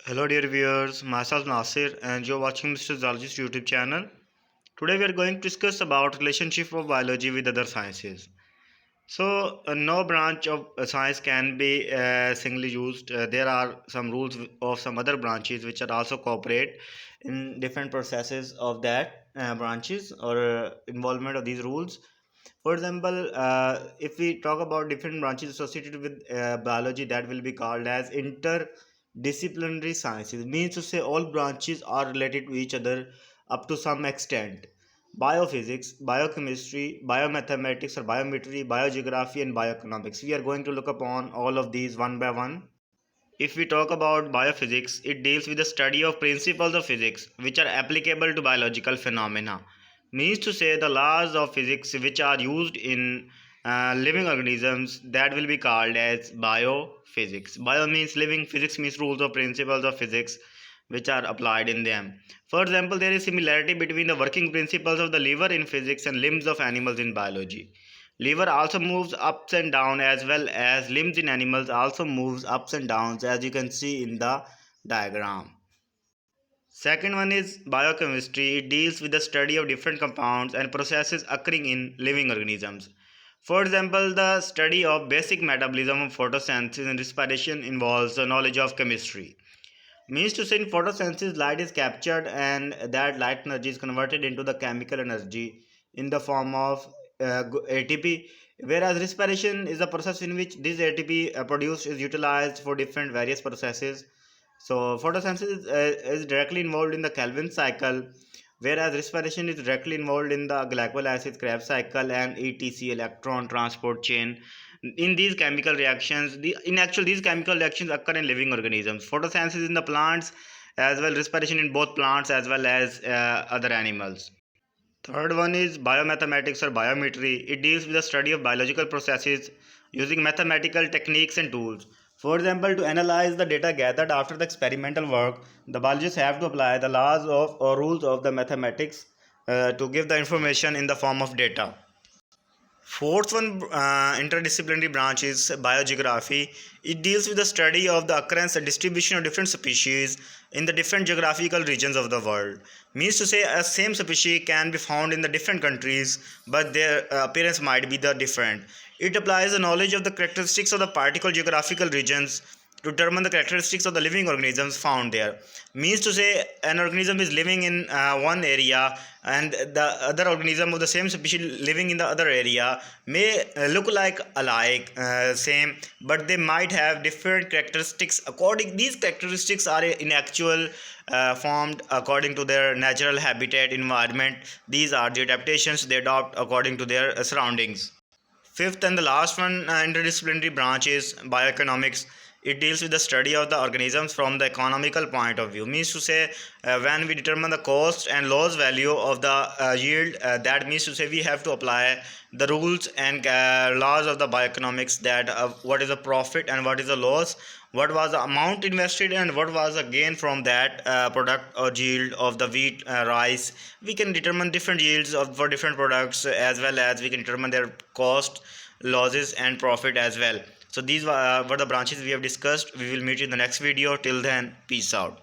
Hello dear viewers, myself Nasir and you're watching Mr.Zoologist YouTube channel. Today we are going to discuss about relationship of biology with other sciences. No branch of science can be singly used. There are some rules of some other branches which are also cooperate in different processes of that branches or involvement of these rules. For example, if we talk about different branches associated with biology, that will be called as interdisciplinary sciences. Means to say all branches are related to each other up to some extent. Biophysics, biochemistry, biomathematics or biometry, biogeography and bioeconomics. We are going to look upon all of these one by one. If we talk about biophysics, it deals with the study of principles of physics which are applicable to biological phenomena. Means to say the laws of physics which are used in living organisms, that will be called as biophysics. Bio means living, physics means rules or principles of physics which are applied in them. For example, there is similarity between the working principles of the liver in physics and limbs of animals in biology. Liver also moves ups and down as well as limbs in animals also moves ups and downs, as you can see in the diagram. Second one is biochemistry. It deals with the study of different compounds and processes occurring in living organisms. For example, the study of basic metabolism of photosynthesis and respiration involves the knowledge of chemistry. Means to say in photosynthesis light is captured and that light energy is converted into the chemical energy in the form of ATP, whereas respiration is a process in which this ATP produced is utilized for different various processes. So photosynthesis is directly involved in the Calvin cycle, whereas respiration is directly involved in the glycol acid Krebs cycle and ETC electron transport chain. In these chemical reactions, these chemical reactions occur in living organisms. Photosynthesis in the plants, as well respiration in both plants as well as other animals. Third one is biomathematics or biometry. It deals with the study of biological processes using mathematical techniques and tools. For example, to analyze the data gathered after the experimental work, the biologists have to apply the laws of or rules of the mathematics to give the information in the form of data. Fourth one, interdisciplinary branch is biogeography. It deals with the study of the occurrence and distribution of different species in the different geographical regions of the world. Means to say a same species can be found in the different countries, but their appearance might be the different. It applies the knowledge of the characteristics of the particular geographical regions to determine the characteristics of the living organisms found there. Means to say an organism is living in one area and the other organism of the same species living in the other area may look like alike, same, but they might have different characteristics. According these characteristics are in actual formed according to their natural habitat environment. These are the adaptations they adopt according to their surroundings. Fifth and the last one, interdisciplinary branch is bioeconomics. It deals with the study of the organisms from the economical point of view. Means to say, when we determine the cost and loss value of the yield, that means to say we have to apply the rules and laws of the bioeconomics, that what is the profit and what is the loss, what was the amount invested and what was the gain from that product or yield of the wheat, rice. We can determine different yields for different products, as well as we can determine their cost, losses and profit as well. So these were the branches we have discussed. We will meet in the next video. Till then, peace out.